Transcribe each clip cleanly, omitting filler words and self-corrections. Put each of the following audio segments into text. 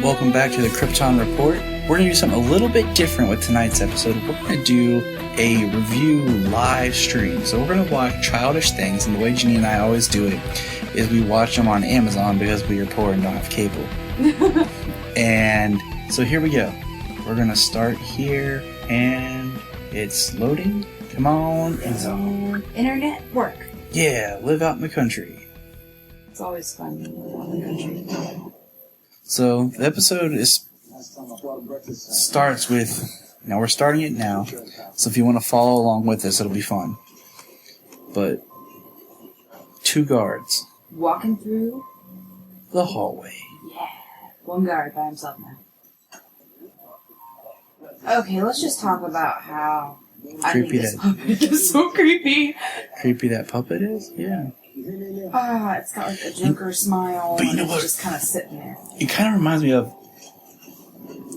Welcome back to the Kyrpton Report. We're going to do something a little bit different with tonight's episode. We're going to do a review live stream. So we're going to watch Childish things, and the way Jeannie and I always do it is we watch them on Amazon because we are poor and don't have cable. And so here we go. We're going to start here, and it's loading. Come on. It's on. Internet work. Yeah, live out in the country. It's always fun to live out in the country. So the episode starts with, now we're starting it now, so if you want to follow along with this, it'll be fun. But 2 guards walking through the hallway. Yeah, 1 guard by himself now. Okay, let's just talk about how creepy I think this puppet is so creepy. Creepy that puppet is? Yeah. It's got like a Joker smile, but you know and what? It's just kind of sitting there. It kind of reminds me of,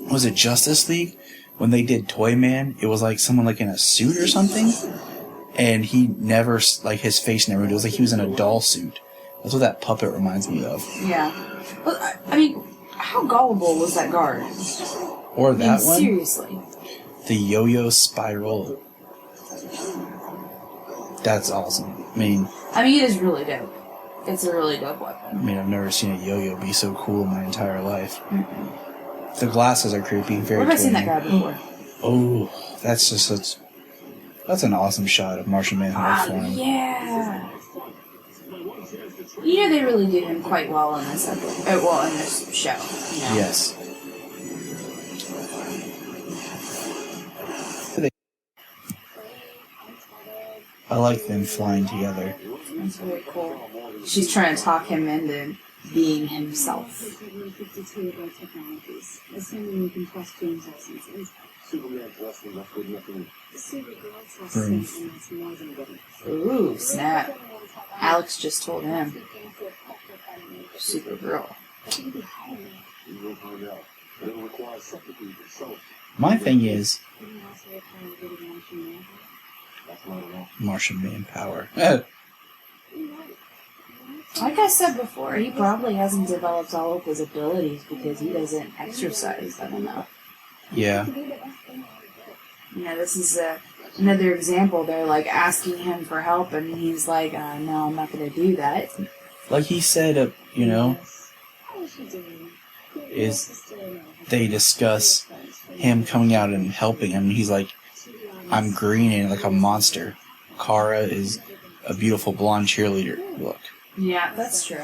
was it Justice League? When they did Toy Man, it was like someone like in a suit or something, and he never, like his face never, it was like he was in a doll suit. That's what that puppet reminds me of. Yeah. Well, I mean, how gullible was that guard? Or that one? Seriously. The yo-yo spiral. That's awesome. I mean, it is really dope. It's a really dope weapon. I mean, I've never seen a yo-yo be so cool in my entire life. Mm-hmm. The glasses are creepy. Very. Where have I seen that guy before? Oh, that's just such. That's an awesome shot of Martian Manhunter flying. Yeah. You know they really did him quite well in this episode. In this show. You know? Yes. I like them flying together. That's really cool. She's trying to talk him into being himself. Ooh, snap. Alex just told him. Supergirl. My thing is, Martian manpower. Like I said before, he probably hasn't developed all of his abilities because he doesn't exercise them enough. Yeah. You know, this is another example. They're like asking him for help, and he's like, "No, I'm not going to do that." Like he said, is they discuss him coming out and helping him. He's like, "I'm green and like a monster. Kara is a beautiful blonde cheerleader." Look. Yeah, that's true.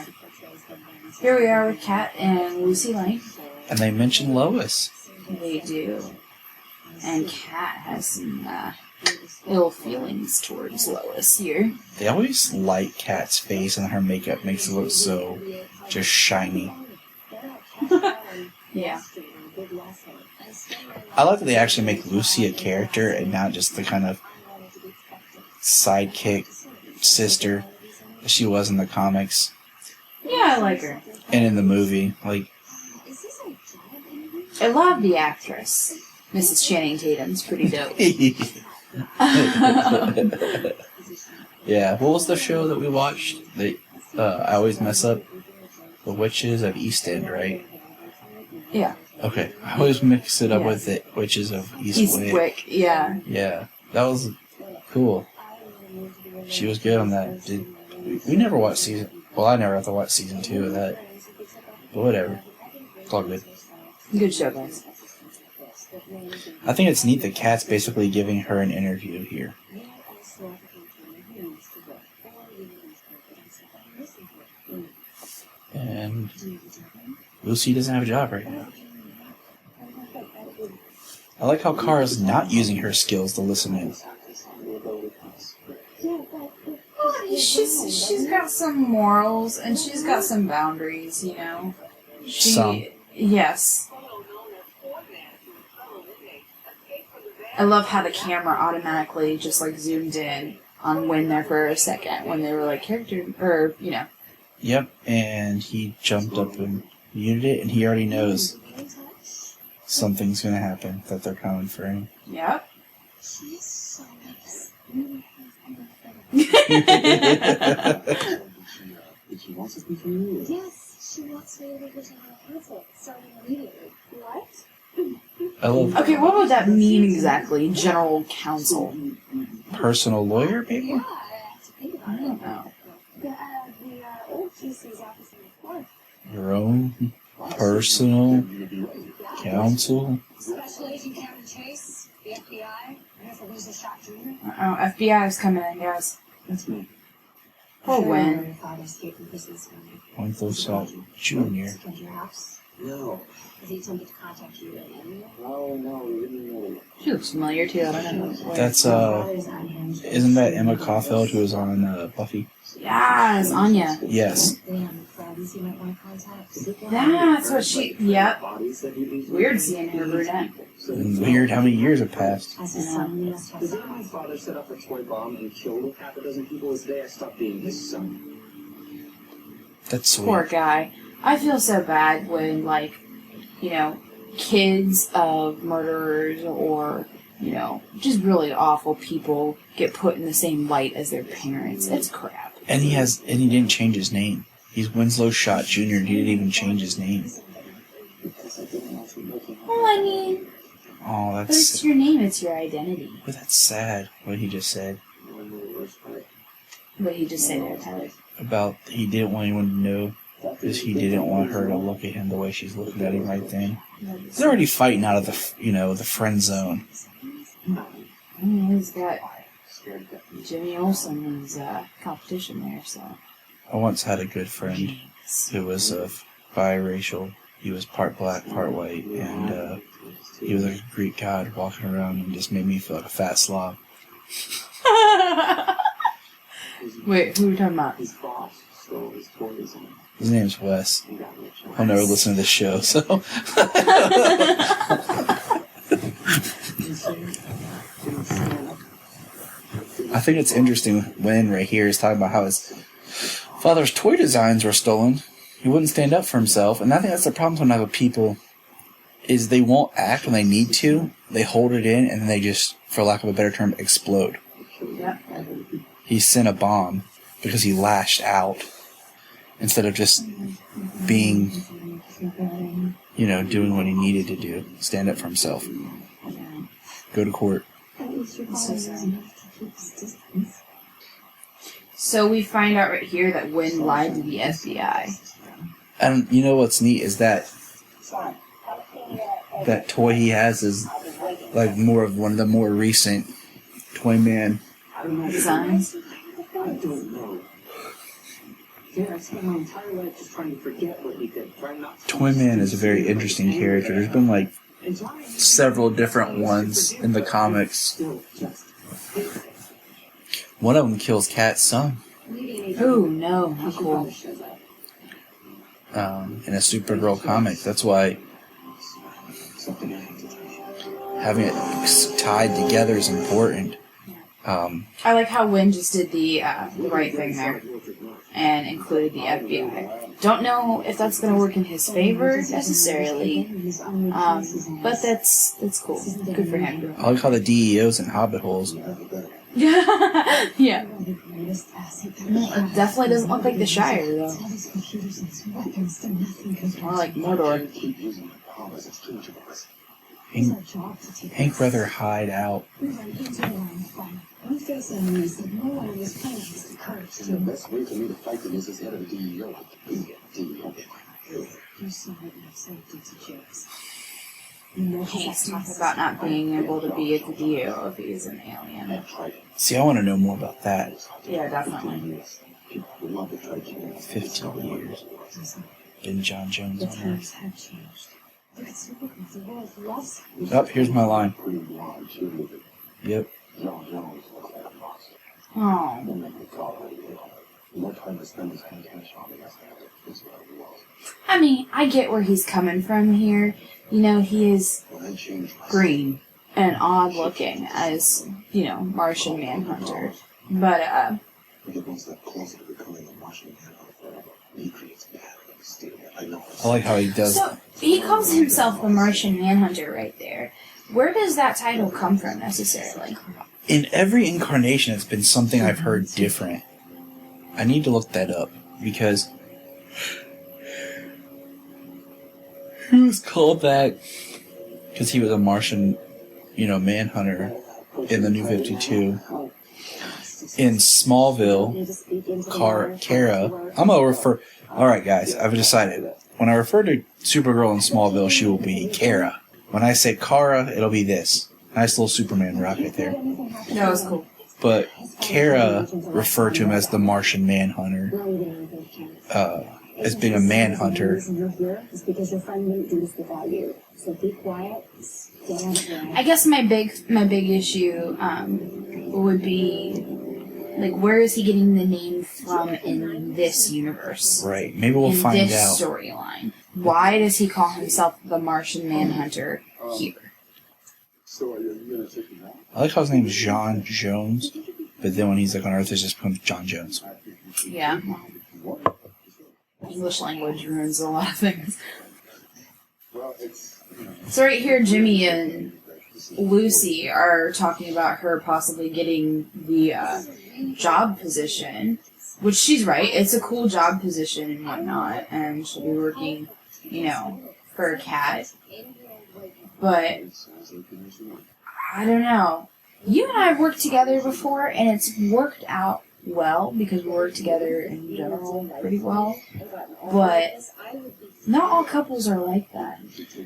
Here we are with Kat and Lucy Lane. And they mention Lois. They do. And Kat has some ill feelings towards Lois here. They always light Kat's face, and her makeup makes it look so just shiny. Yeah. I like that they actually make Lucy a character and not just the kind of sidekick sister that she was in the comics. Yeah, I like her. And in the movie, like... I love the actress. Mrs. Channing Tatum's pretty dope. Yeah, what was the show that we watched? I always mess up. The Witches of East End, right? Yeah. Okay, I always mix it up with the Witches of Eastwick. Yeah. Yeah, that was cool. She was good on that. We never watched season... Well, I never have to watch season 2 of that. But whatever. It's all good. Good show, guys. I think it's neat that Kat's basically giving her an interview here. And Lucy doesn't have a job right now. I like how Kara's not using her skills to listen in. She's got some morals and she's got some boundaries, you know. Some. Yes. I love how the camera automatically just like zoomed in on Wynn there for a second when they were like character, or you know. Yep, and he jumped up and Muted it, and he already knows something's gonna happen, that they're coming for him. Yep. She is so nice. She wants to speak for you? Yes, she wants me to be her general counsel, starting immediately. What? I love Okay, what would that mean exactly? General counsel. personal lawyer, maybe? Yeah, I have to think about I it. don't know. The old GC's office in the fourth. Your own personal counsel? Special Agent Captain Chase, the FBI. I guess I'll lose a shot, Junior. Oh, FBI's coming in, guys. That's me. Poor Win. Your father escaped from prison this morning. Wentworth Shot Jr. Came to your house. No. Has he attempted to contact you again? No, we didn't know. She looks familiar too. I don't know. That's, isn't that Emma Caulfield who was on Buffy? Yes, Anya. Yes. Damn, friends you might want to contact. That's what she. Yep. Bodies that you Weird seeing her brunette. And weird how many years have passed. As his son, you must have The day my father set up a toy bomb and killed half a dozen people is the day I stopped being his son. That's Poor sweet. guy. I feel so bad when, like, you know, kids of murderers or, you know, just really awful people get put in the same light as their parents. It's crap. And he didn't change his name. He's Winslow Shot Jr. and he didn't even change his name. Well, I mean, Oh, but it's that's your name, it's your identity. well, that's sad. What he just said What he just said there, Tyler. about he didn't want anyone to know because he didn't want her to look at him the way she's looking at him right then. He's already fighting out of the friend zone. I mean, he's got Jimmy Olsen as competition there, so. I once had a good friend who was biracial. He was part black, part white, and he was like a Greek god walking around and just made me feel like a fat slob. Wait, who are we talking about? His boss stole his toys and His name's Wes. he got rich. I'll never listen to this show, so. I think it's interesting when right here is talking about how his father's toy designs were stolen. He wouldn't stand up for himself, and I think that's the problem sometimes with people is they won't act when they need to. They hold it in, and then they just, for lack of a better term, explode. Yep. He sent a bomb because he lashed out instead of just being, doing what he needed to do. Stand up for himself. Go to court. So sad. So we find out right here that Wynn lied to the FBI. And you know what's neat is that toy he has is like more of one of the more recent Toyman. Designs. I don't know. Yeah, I spent my entire life just trying to forget what he did. Trying not to. Toyman is a very interesting character. There's been like several different ones in the comics. Still just. One of them kills Cat's son Ooh, no, not cool. in a Supergirl comic. That's why Something I have to tell you. having it tied together is important. I like how Wynn just did the right thing there and included the FBI. Don't know if that's going to work in his favor necessarily, but that's cool. Good for him. I like how the DEO's in Hobbit holes. Yeah. It definitely doesn't look like the Shire, though. More like Mordor. Keep using my powers as key to us. Hank rather hide out. The best way for me to fight them is as head of the DEO. DEO. Hank's talking about not being able to be at the DO if he's an alien. See, I want to know more about that. Yeah, definitely. 15 years. Been John Jones on Earth. Oh, here's my line. Yep. Oh. I mean, I get where he's coming from here. You know, he is green and odd looking as, Martian Manhunter. But, I like how he does. So, he calls himself the Martian Manhunter right there. Where does that title come from, necessarily? In every incarnation, it's been something I've heard different. I need to look that up, because he was called that because he was a Martian, Manhunter in the New 52. In Smallville, Kara, I'm going to refer... Alright guys, I've decided. When I refer to Supergirl in Smallville, she will be Kara. When I say Kara, it'll be this. Nice little Superman rocket there. That was cool. But Kara referred to him as the Martian Manhunter. As being a manhunter. I guess my big issue would be, like, where is he getting the name from in this universe? Right. Maybe we'll find out. In this storyline. Why does he call himself the Martian Manhunter here? I like how his name is John Jones, but then when he's like on Earth, it just becomes John Jones. Yeah. English language ruins a lot of things. So right here, Jimmy and Lucy are talking about her possibly getting the job position, which she's right. It's a cool job position and whatnot, and she'll be working, for a cat. But I don't know. You and I have worked together before, and it's worked out well because we work together in general pretty well. But not all couples are like that.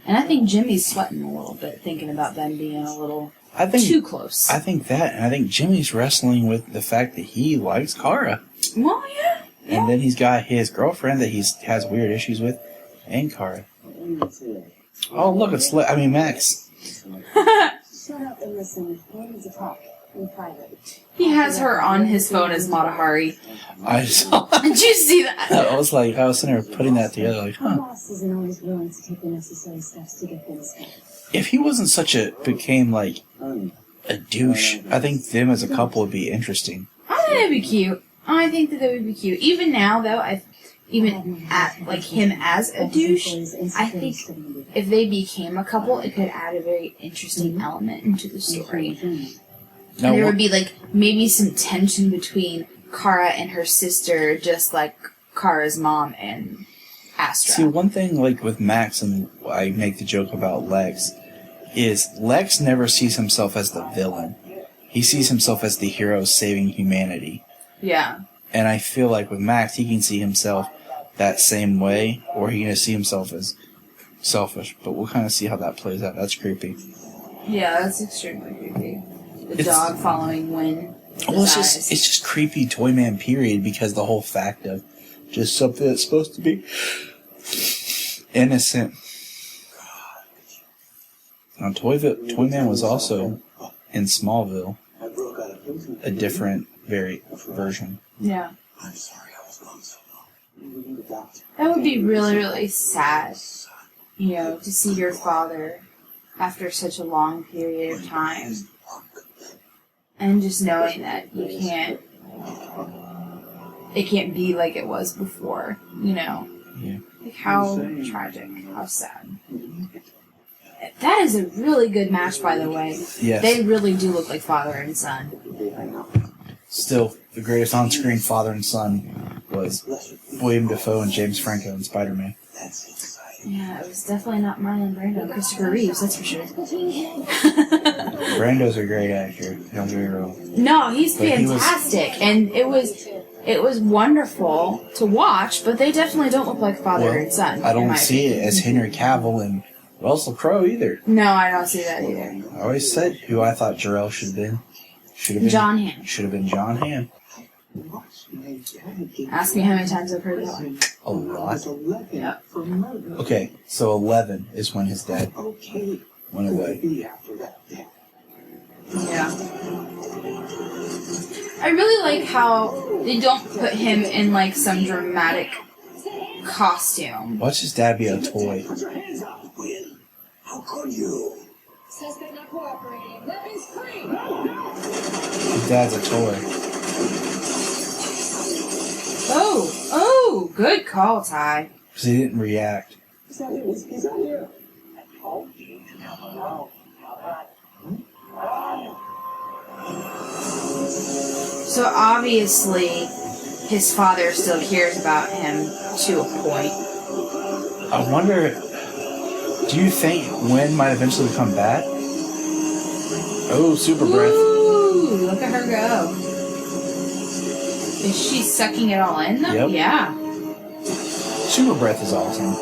And I think Jimmy's sweating a little bit thinking about them being a little too close. I think that, and I think Jimmy's wrestling with the fact that he likes Kara. Well, yeah. And then he's got his girlfriend that he has weird issues with, and Kara. Oh, look, it's Max. Shut up and listen. I need to talk in private. He has her on his phone as Matahari. I saw. Did you see that? I was sitting there putting that together, like, My boss isn't always willing to take the necessary steps to get things done. If he wasn't became like a douche, I think them as a couple would be interesting. I think that'd be cute. I think that would be cute. Even now, though, even at him as a douche, I think if they became a couple, it could add a very interesting element into the story. Now, And there would be maybe some tension between Kara and her sister, just like Kara's mom and Astra. See, one thing with Max, and I make the joke about Lex, is Lex never sees himself as the villain. He sees himself as the hero saving humanity. Yeah. And I feel like with Max, he can see himself that same way, or he can see himself as selfish. But we'll kind of see how that plays out. That's creepy. Yeah, that's extremely creepy. The dog following Wynn. Well, it's just creepy Toyman period, because the whole fact of just something that's supposed to be innocent. Now, Toyman was also in Smallville, a different version. Yeah. I'm sorry I was gone so long. That would be really, really sad, to see your father after such a long period of time. And just knowing that it can't be like it was before, Yeah. Like, how tragic, how sad. That is a really good match, by the way. Yes. They really do look like father and son. Still, the greatest on-screen father and son was William Dafoe and James Franco in Spider-Man. Yeah, it was definitely not Marlon Brando. Christopher Reeves, that's for sure. Brando's a great actor. Don't get me wrong. No, he's fantastic, and it was wonderful to watch. But they definitely don't look like father and son. I don't see it as Henry Cavill and Russell Crowe either. No, I don't see that either. I always said who I thought Jarrell should have been. John Hamm. Should have been John Hamm. Ask me how many times I've heard that one. A lot. Yeah. Okay, so 11 is when his dad went away. Yeah. I really like how they don't put him in some dramatic costume. Watch his dad be a toy. How could you? Suspect not cooperating. Weapons free. His dad's a toy. Oh, good call, Ty. Because he didn't react. He's not here. So obviously, his father still cares about him to a point. I wonder, do you think Wynn might eventually come back? Oh, super breath. Ooh, look at her go. Is she sucking it all in, though? Yep. Yeah. Super breath is awesome.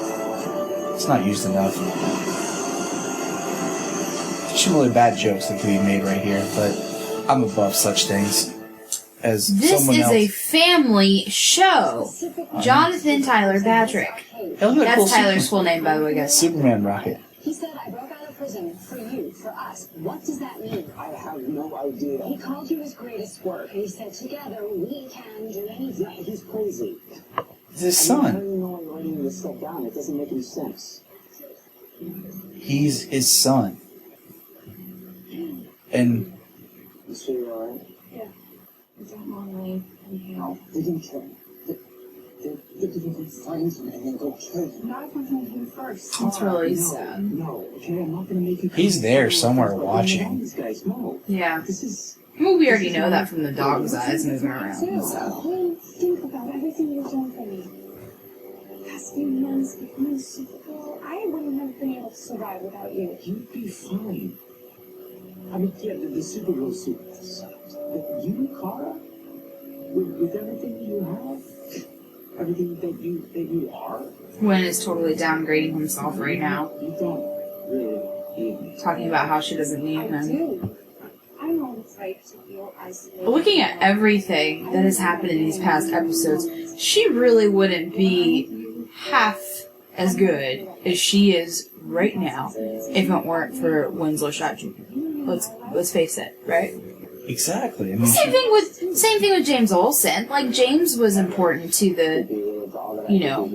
It's not used enough. There's some really bad jokes that could be made right here, but I'm above such things. As This someone is else. a family show. Jonathan Tyler Patrick. Hey, look at that cool That's Tyler's full name, by the way, guys. Superman rocket. He said, I broke out of prison for you, for us. What does that mean? I have no idea. He called you his greatest work. He said, together we can do anything. Yeah, he's crazy. It's his How do son. you know I'm writing this stuff down? It doesn't make any sense. He's his son. And You sure you're alright? Yeah. I don't normally inhale. They didn't kill him. They didn't find him and then go kill him. Not if I'm going to him first. That's really No, sad. No, okay, I'm not gonna make you. He's there somewhere watching. These guys, no. Yeah. This is. Well, we already know that from the dog's eyes moving around. So. I mean, think about everything you've done for me. The past few months, becoming Supergirl, I wouldn't have been able to survive without you. You'd be fine. I mean, yeah, the Supergirl suit. But you, Kara, with everything you have, everything that you are, Gwen is totally downgrading himself right now. you don't really need me. Talking about how she doesn't need I him. do. I know what it's like to feel isolated. But looking at everything that has happened in these past episodes, she really wouldn't be half as good as she is right now if it weren't for Winslow Shot Jr. Let's face it, right? exactly. I mean, Same thing with James Olsen. Like, James was important to the, you know,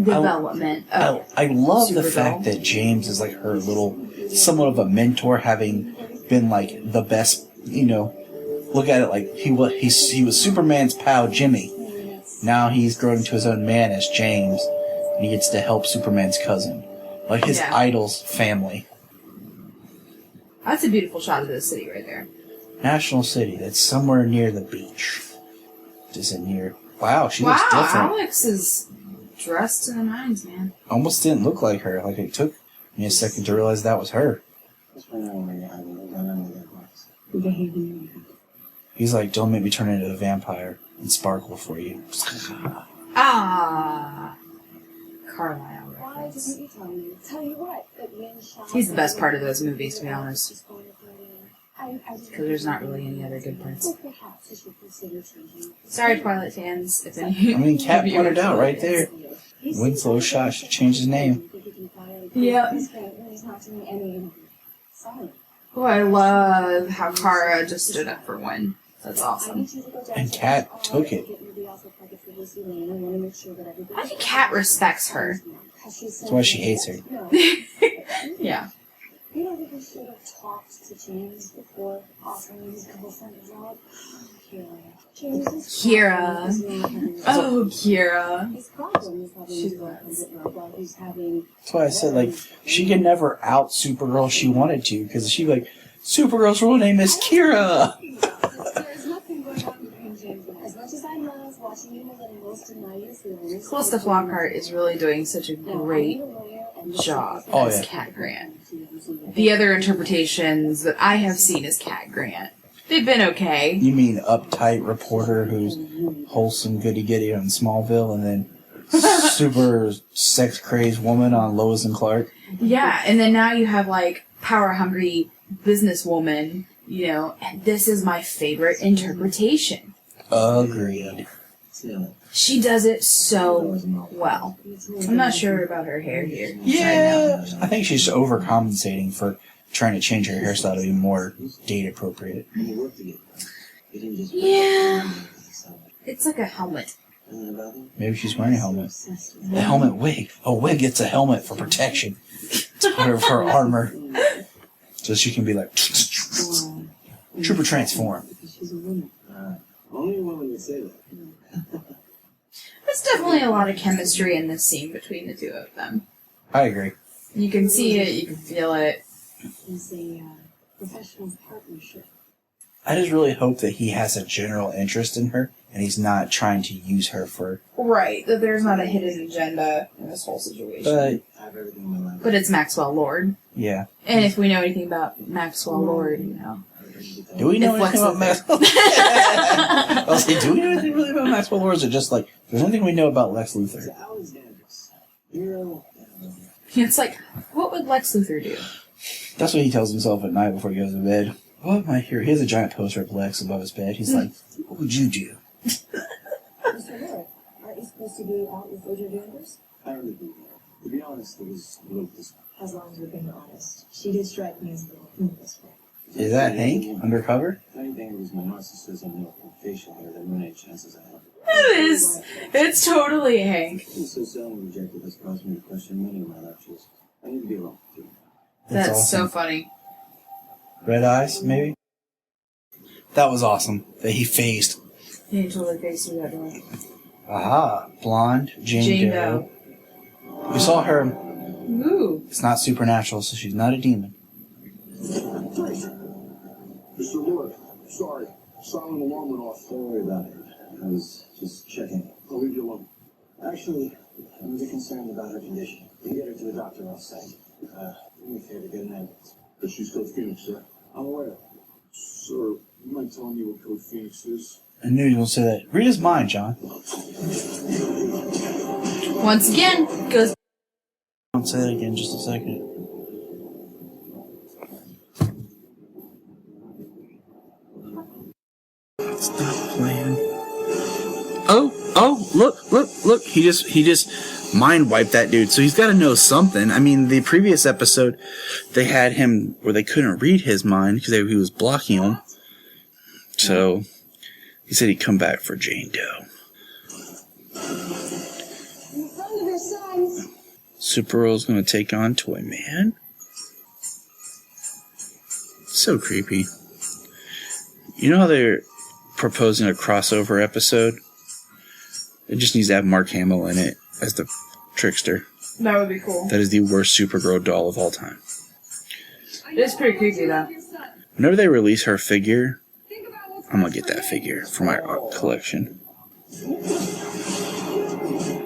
development of I love the Supergirl. fact that James is like her little, somewhat of a mentor, having been like the best. You know, look at it like he was Superman's pal Jimmy. Now he's grown into his own man as James, and he gets to help Superman's cousin, like his Yeah. idol's family. That's a beautiful shot of the city right there. National City. That's somewhere near the beach. Just near. Wow, she looks Wow, different. Alex is dressed to the nines, man. Almost didn't look like her. Like it took me a second to realize that was her. He's like, don't make me turn into a vampire and sparkle for you. Ah, Carlisle. Why didn't you tell me? Tell you what, that when Sean He's the best part of those movies, to be honest. was going to bring in, Because there's not really any other good parts. Well, perhaps you should consider changing. Sorry, Twilight fans, if any. I mean, Kat of you pointed are out right Twilight there. Winslow Shot should change his name. Yep. He's not doing any. Sorry. Oh, I love how Kara just stood up for Wynn. That's awesome. And Kat took it. I think Kat respects her. That's why she hates her. Yeah. You don't think we should have talked to James before offering his girlfriend a job? Kira. Oh, Kira. His problem is having his girlfriend at work while he's having. That's why I said, like, she could never out Supergirl if she wanted to, because she'd be like, Supergirl's real name is Kira! There's nothing going on between James and I. As much as I love watching you letting most of my feelings. Calista Flockhart is really doing such a great job Oh, as yeah. Cat Grant. The other interpretations that I have seen as Cat Grant, they've been okay. You mean uptight reporter who's wholesome goody-goody on Smallville, and then super sex-crazed woman on Lois and Clark? Yeah, and then now you have, like, power-hungry businesswoman, you know, and this is my favorite interpretation. Agreed. She does it so well. I'm not sure about her hair here. Yeah! I think she's overcompensating for trying to change her hairstyle to be more date-appropriate. Yeah. It's like a helmet. Maybe she's wearing a helmet. A helmet wig. A wig gets a helmet for protection. For her armor. So she can be like... Trooper transform. Only a woman would say that. There's definitely a lot of chemistry in this scene between the two of them. I agree. You can see it, you can feel it. It's a professional partnership. I just really hope that he has a general interest in her, and he's not trying to use her for... Right, that there's not a hidden agenda in this whole situation. But it's Maxwell Lord. Yeah. And if we know anything about Maxwell Lord, you know... Do we know anything about Maxwell? I'll say, do we know anything really about Maxwell Lord? Or is it just like, there's one thing we know about Lex Luthor? It's like, what would Lex Luthor do? That's what he tells himself at night before he goes to bed. What am I here? He has a giant poster of Lex above his bed. He's like, what would you do? Mr. Lord, aren't you supposed to be out with Richard Anders? I really do. To be honest, it was Lucas. As long as we're being honest. She did strike me as a little this way. Is that Hank undercover? If anything, it was my narcissism and facial hair that ruined any chances I had. It is. It's totally Hank. Being so selling rejected has caused me to question many of my life choices. I need to be alone, too. That's awesome. so funny. Red eyes, maybe? That was awesome. That he phased. He totally faced through that door. Aha. Blonde. Jane Doe. We saw her. Ooh. It's not supernatural, so she's not a demon. Mr. Lord, sorry. Silent alarm went off. Don't worry about it. I was just checking. I'll leave you alone. Actually, I'm a bit concerned about her condition. You get her to the doctor off-site. Do me a favor, get an ambulance. Does she still Phoenix, sir? I'm aware. Sir, you mind telling me what Code Phoenix is? I knew you were going to say that. Read his mind, John. Once again, goes... I'll say that again in just a second. Stop playing. Oh, look. He just mind wiped that dude. So he's got to know something. I mean, the previous episode, they had him where they couldn't read his mind because he was blocking him. So he said he'd come back for Jane Doe. In front of her sons. Supergirl's going to take on Toy Man. So creepy. You know how they're proposing a crossover episode? It just needs to have Mark Hamill in it as the trickster. That would be cool. That is the worst Supergirl doll of all time. It is pretty creepy, though. Whenever they release her figure, I'm going to get that figure for my art collection.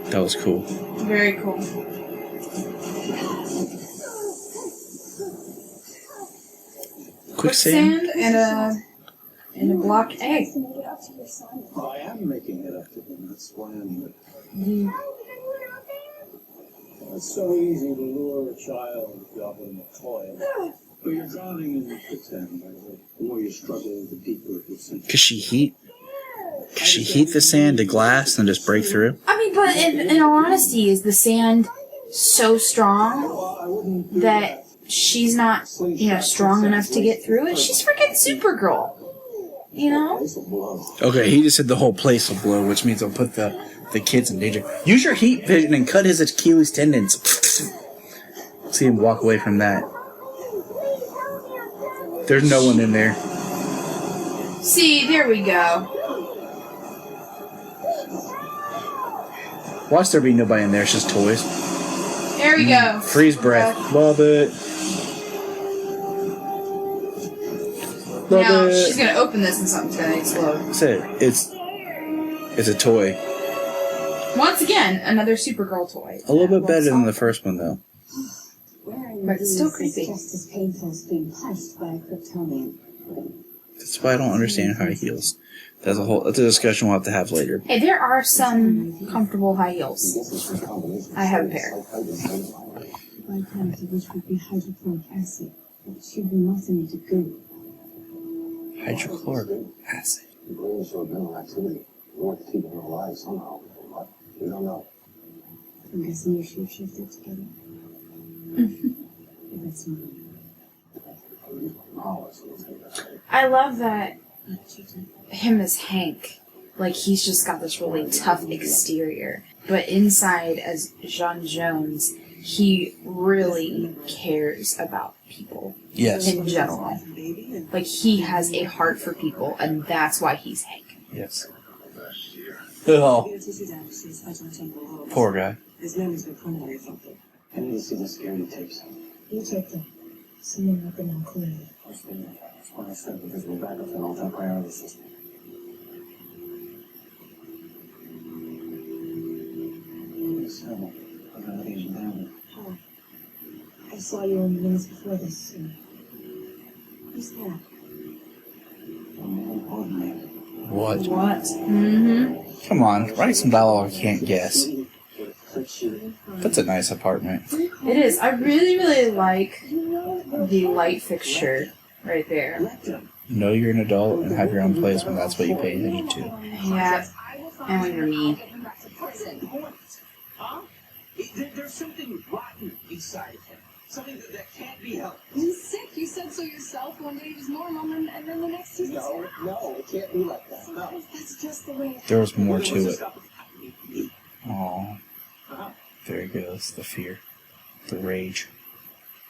That was cool. Very cool. Quicksand? and a block egg. I am making it up to him. That's why I'm here. It's so easy to lure a child with gobbling a toy. But you're drowning in the quicksand, by the way. The more you struggle, the deeper it will sink. Could she heat the sand to glass and just break through? I mean, but in all honesty, is the sand so strong that she's not, strong enough to get through it? She's freaking Supergirl. You know? Okay, he just said the whole place will blow, which means it'll put the kids in danger. Use your heat vision and cut his Achilles tendons. See him walk away from that. There's no one in there. See, there we go. Watch there be nobody in there, it's just toys. There we go. Freeze breath. Love it. Now, she's going to open this and something's going to explode. That's it. It's a toy. Once again, another Supergirl toy. A little bit better than the first one, though. But it's still creepy. Just as painful as being punched by a Kryptonian. That's why I don't understand high heels. That's a discussion we'll have later. Hey, there are some comfortable high heels. I have a pair. One plant of which would be hydrochloric acid. It should be mustn't to goo. Hydrochloric acid. The brain showed mental activity. You want to keep it alive somehow, but we don't know. I'm guessing you should shifted together. If it's not. I love that him as Hank, like he's just got this really tough exterior, but inside as John Jones, he really cares about people. Yes. In general. Like he has a heart for people, and that's why he's Hank. Yes. Oh, poor guy. His memory's been criminal or something. I need to see the security tapes. You take them. Someone let them all clear. That's what I said, because we're back up in all-time priority system. So, I got an agent down Oh. I saw you in the minutes before this. Who's that? What? What? Mm-hmm. Come on, write some dialogue I can't guess. That's a nice apartment. It is. I really, really like the light fixture right there. Know you're an adult and have your own place when that's what you pay attention to. Yeah. And when you're mean. Huh? There's something rotten inside of him. Something that can't be helped. He's sick. You said so yourself. One day he was normal, and then the next he's No, it can't be like that. No. That's just the way. There was more to it. Aww. There it goes. The fear. The rage.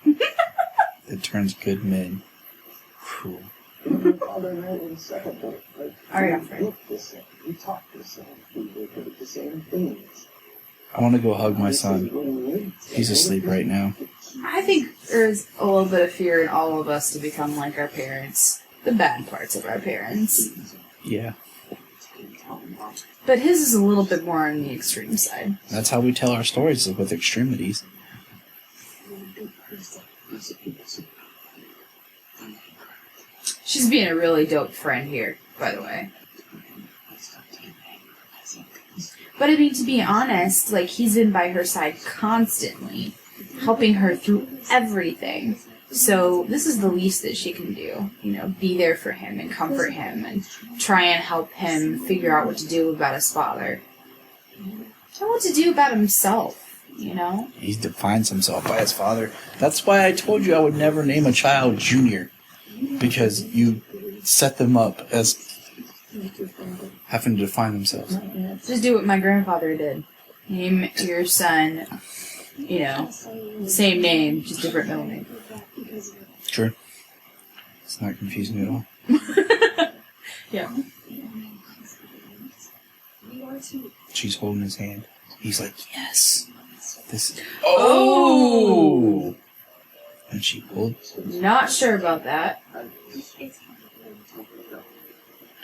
It turns good men. Whew. Alright, Alfred. We talk the same. We look at the same things. I want to go hug my son. He's asleep right now. I think there's a little bit of fear in all of us to become like our parents. The bad parts of our parents. Yeah. But his is a little bit more on the extreme side. That's how we tell our stories, is with extremities. She's being a really dope friend here, by the way. But I mean, to be honest, like, he's been by her side constantly, helping her through everything. So this is the least that she can do. You know, be there for him and comfort him and try and help him figure out what to do about his father. Tell what to do about himself, you know? He defines himself by his father. That's why I told you I would never name a child Junior. Because you set them up as having to define themselves. Just do what my grandfather did. Name your son, you know, same name, just different middle name. Sure. It's not confusing at all. Yeah. She's holding his hand. He's like, yes. This. Oh! And she pulled. Not sure about that.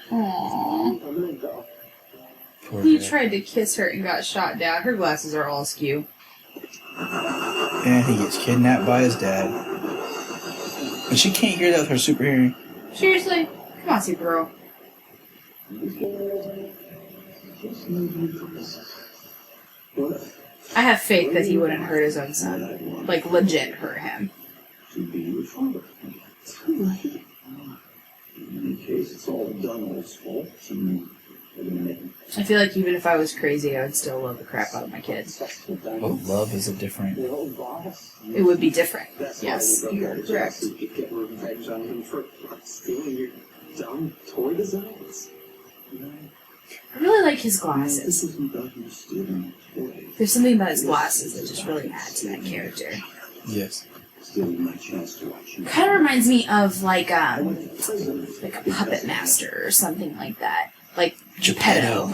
Aww. Poor He guy. tried to kiss her and got shot down. Her glasses are all askew. And he gets kidnapped by his dad. And she can't hear that with her super hearing. Seriously? Come on, Supergirl. I have faith that he wouldn't hurt his own son. Like, legit hurt him. To be your father. Too late. In any case, it's all done on its fault. I feel like even if I was crazy, I would still love the crap out of my kids. Well, love is a different. It would be different. Yes, you're correct. Get revenge on him for stealing your dumb toy designs. I really like his glasses. There's something about his glasses that just really adds to that character. Yes. Kind of reminds me of like a Puppet Master or something like that. Like Geppetto.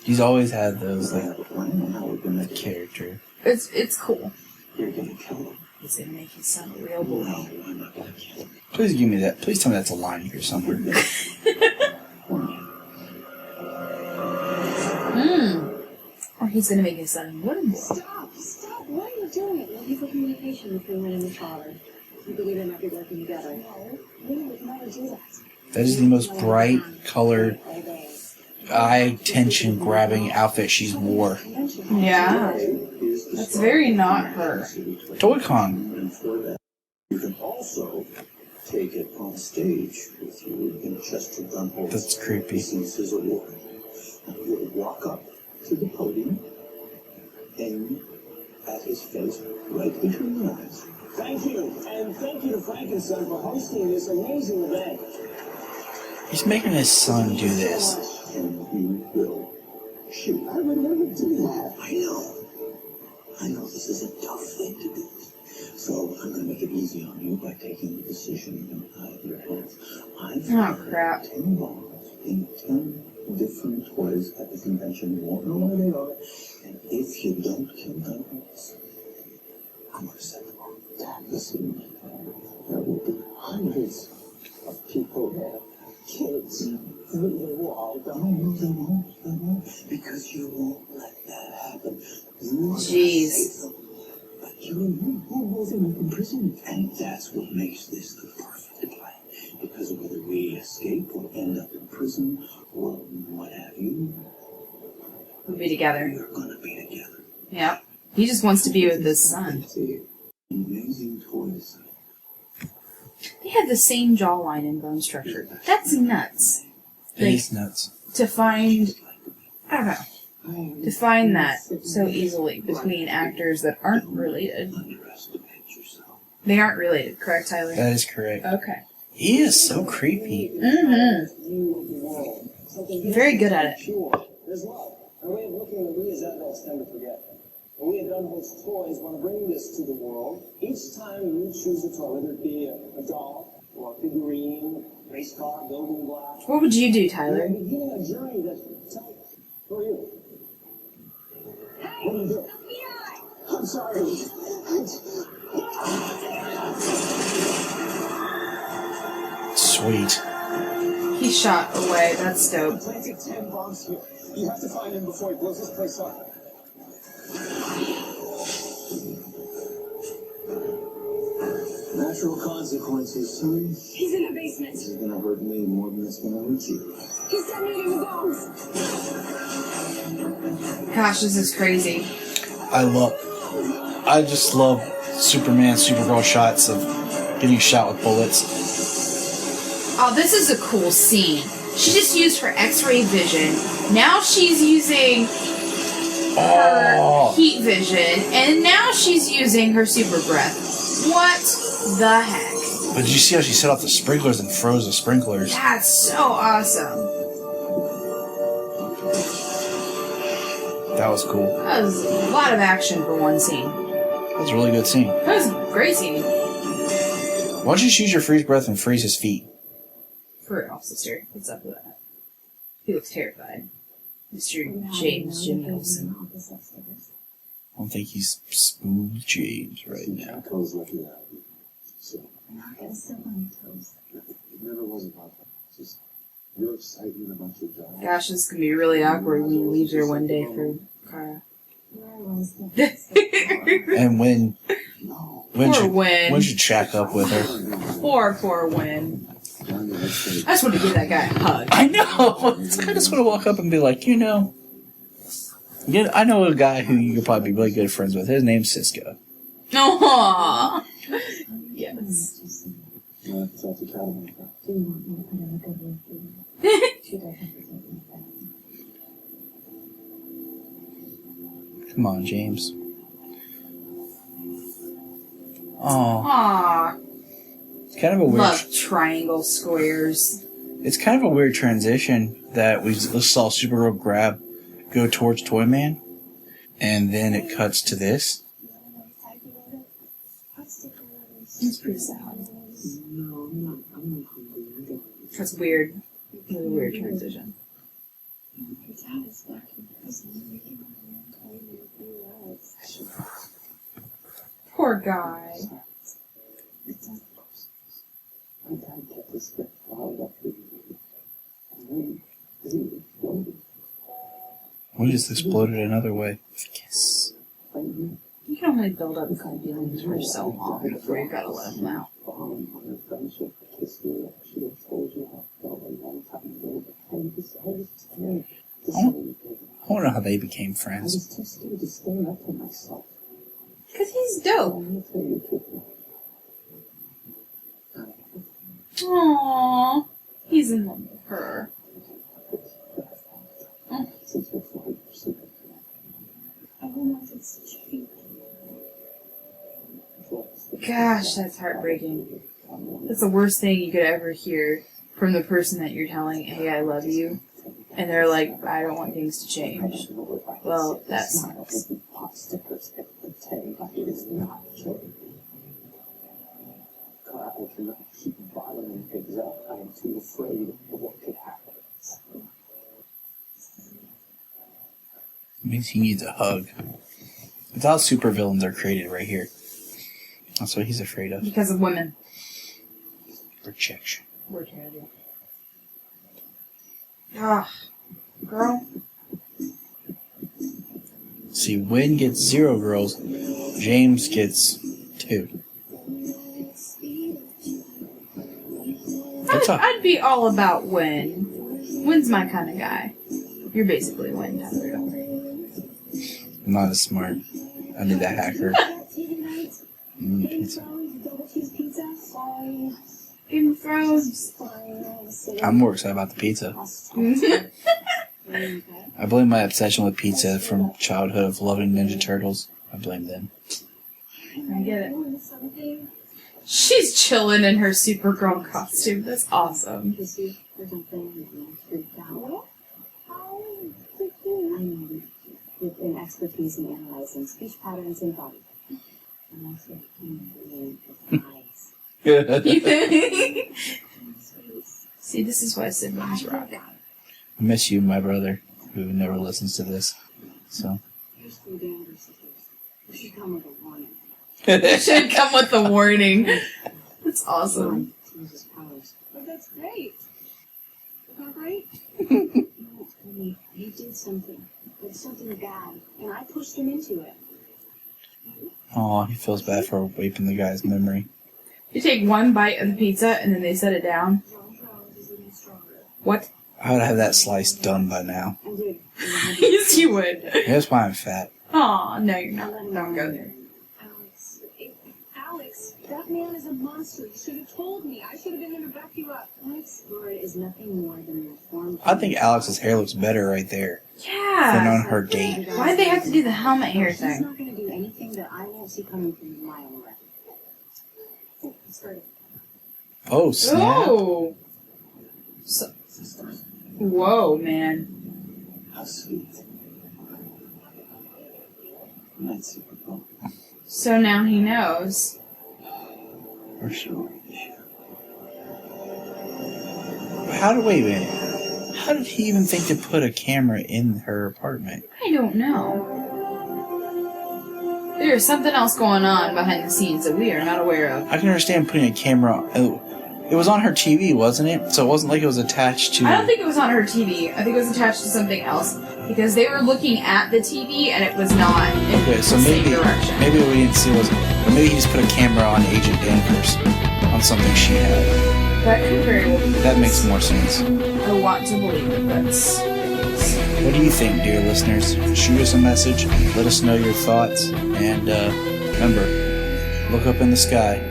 He's always had those, like, character. It's cool. You're gonna kill him. He's gonna make his son a real boy. I'm not gonna kill him. Please give me that. Please tell me that's a line here somewhere. Or he's gonna make his son a wooden boy. Stop! What are you doing? Well, he's a communication between him and his father. You believe they might be working together? No, we would never do that. That is the most bright colored, eye tension grabbing outfit she's wore. Yeah. That's very not her. Toy-Con. And for that, you can also take it on stage with you in Chester Gunholt's That's creepy. his award. You would walk up to the podium, aim at his face right between the eyes. Thank you, and thank you to Frank and Son for hosting this amazing event. He's making his son do this. And you will shoot. I would never do that. I know this is a tough thing to do. So I'm going to make it easy on you by taking the decision out of your hands. Oh, crap. 10 balls in 10 different toys at the convention. You won't know where they are. And if you don't kill them, I'm going to set them all. Listen, there will be hundreds of people there. Kids. They will all die. No, they won't. Because you won't let that happen. Jeez. But you and me, we're both in prison. And that's what makes this the perfect plan. Because whether we escape or end up in prison or what have you, We'll be together. we're going to be together. Yep. He just wants to be with his son. Amazing toys. They have the same jawline and bone structure. That's nuts. It is nuts. To find, I don't know, to find that so easily between actors that aren't related. Underestimate yourself. They aren't related, correct, Tyler? That is correct. Okay. He is so creepy. Mm-hmm. Very good at it. There's love. A way of looking that we as adults tend to forget. And we at Unholds Toys want to bring this to the world. Each time you choose a toy, whether it be a doll, or a figurine, race car, building block, What would you do, you're Tyler? beginning a journey that tells. Who are you? What do you do? I'm sorry. Sweet. He shot away. That's dope. Planted 10 bombs here. You have to find him before he blows this place up. Natural consequences, son. He's in the basement. This is going to hurt me more than it's going to hurt you. He's detonating the bombs. Gosh, this is crazy. I just love Superman, Supergirl shots of getting shot with bullets. Oh, this is a cool scene. She just used her X-ray vision. Now she's using her heat vision, and now she's using her super breath. What the heck? But did you see how she set off the sprinklers and froze the sprinklers? That's so awesome. That was cool. That was a lot of action for one scene. That was a really good scene. That was a great scene. Why don't you just use your freeze breath and freeze his feet? For real, sister. What's up with that? He looks terrified. Mr. James Jim Nicholson. I don't think he's smooth James right now. Toes lucky that. So, I'm not gonna step on your toes. it never was about that. It's just your excitement about your job. Gosh, this is gonna be really awkward when he leaves her one day for Kara. Where was the And when Poor should Win. when should Shaq up with her? Poor Win. I just want to give that guy a hug. I know. I just want to walk up and be like, I know a guy who you could probably be really good friends with. His name's Cisco. Aww. Yes. That's a category. Do you want me to put in a good word for you? She doesn't take me back. Come on, James. Oh, Aww. it's kind of a weird. Love triangle squares. It's kind of a weird transition that we just saw Supergirl go towards Toyman, and then it cuts to this. It's pretty sad. No, I'm not hungry. That's weird. Really weird transition. Your dad is back in prison. We can have him call you if you like. Poor guy. My dad kept his gift followed up for you. And then he exploded. We just exploded another way. Kiss. You can only build up good feelings for so long before you gotta let them out. On her friendship, kissed you. I should have told you how I felt a long time ago. But I was scared to say anything. I don't know how they became I friends. was too scared to stand up for myself. Because he's dope. I'm gonna tell you the truth. Aww. He's in love with her. Since you're 40%. I want this to change. Gosh, that's heartbreaking. That's the worst thing you could ever hear from the person that you're telling, hey, I love you. And they're like, I don't want things to change. Well, that sucks. Pot stickers at the tank. It is not true. I cannot keep bottling things up. I am too afraid of what could happen. He needs a hug. That's how supervillains are created right here. That's what he's afraid of. Because of women. Rejection. We're terrible. Ah, girl. See, Wynn gets 0 girls. James gets 2. I'd be all about Wynn. Wynn's my kind of guy. You're basically Wynn, Tyler. I'm not as smart. I need that hacker. Pizza. Game of Thrones. I'm more excited about the pizza. I blame my obsession with pizza from childhood of loving Ninja Turtles. I blame them. I get it. She's chilling in her Supergirl costume. That's awesome. With an expertise in analyzing speech patterns and body. And also eyes. See, this is why siblings rock. I miss you, my brother, who never listens to this. So. Here's 3 younger sisters. We should come with a warning. Should come with a warning. That's awesome. But that's great. Not great? He did something. Like something bad. And I pushed him into it. Aw, he feels bad for wiping the guy's memory. You take one bite of the pizza and then they set it down. What? I would have that slice done by now. Yes, you would. That's why I'm fat. Aw, no, you're not. Don't go there. Alex, that man is a monster. You should have told me. I should have been there to back you up. Alex Lord is nothing more than a reformed. I think Alex's hair looks better right there than Yeah. on her date. Why did they have to do the helmet hair He's thing? not going to do anything that I won't see coming from a mile away. Start. Oh, snap. Oh. So, whoa, man. How sweet. That's Supergirl. So now he knows. For sure. Wait a minute. How did he even think to put a camera in her apartment? I don't know. There's something else going on behind the scenes that we are not aware of. I can understand putting a camera. It was on her TV, wasn't it? So it wasn't like it was attached to. I don't think it was on her TV. I think it was attached to something else. Because they were looking at the TV and it was not in Okay, the so same direction. maybe what we didn't see was, or maybe he just put a camera on Agent Danvers on something she had. That could very well be. That makes more sense. I want to believe that that's the case. What do you think, dear listeners? Shoot us a message. Let us know your thoughts. And remember, look up in the sky.